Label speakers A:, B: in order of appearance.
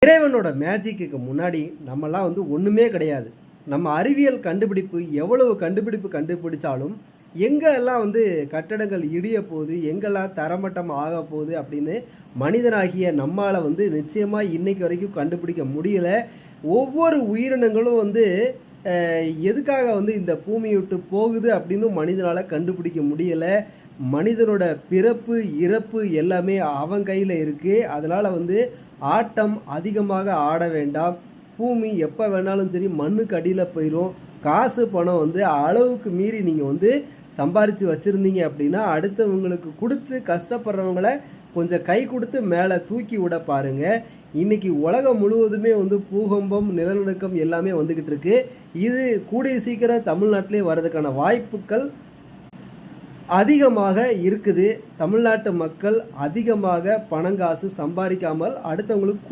A: இறைவனோட மேஜிக்குக்கு முன்னாடி நம்மலாம் ஒன்றுமே கிடையாது. நம்ம அறிவியல் கண்டுபிடிப்பு எவ்வளவு கண்டுபிடிச்சாலும் எங்கெல்லாம் கட்டடங்கள் இடிய போகுது, எங்கெல்லாம் தரமட்டம் ஆகப் போகுது அப்படின்னு மனிதனாகிய நம்மால நிச்சயமா இன்னைக்கு வரைக்கும் கண்டுபிடிக்க முடியல. ஒவ்வொரு உயிரினங்களும் எதுக்காக இந்த பூமியை விட்டு போகுது அப்படின்னு மனிதனால கண்டுபிடிக்க முடியல. மனிதனோட பிறப்பு, இறப்பு எல்லாமே அவன் கையில இருக்கு. அதனால ஆட்டம் அதிகமாக ஆட வேண்டாம். பூமி எப்போ வேணாலும் சரி மண்ணுக்கு அடியில போயிரும். காசு, பணம் அளவுக்கு மீறி நீங்க சம்பாரிச்சு வச்சிருந்தீங்க அப்படின்னா, அடுத்தவங்களுக்கு குடுத்து கஷ்டப்படுறவங்கள கொஞ்சம் கை குடுத்து மேல தூக்கி விட பாருங்க. இன்னைக்கு உலகம் முழுவதுமே பூகம்பம், நிலநடுக்கம் எல்லாமே வந்துகிட்டு இருக்கு. இது கூடிய சீக்கிரம் தமிழ்நாட்டிலே வர்றதுக்கான வாய்ப்புகள் அதிகமாக இருக்குது. தமிழ்நாட்டு மக்கள் அதிகமாக பணங்காசு சம்பாதிக்காமல் அடுத்தவங்களுக்கு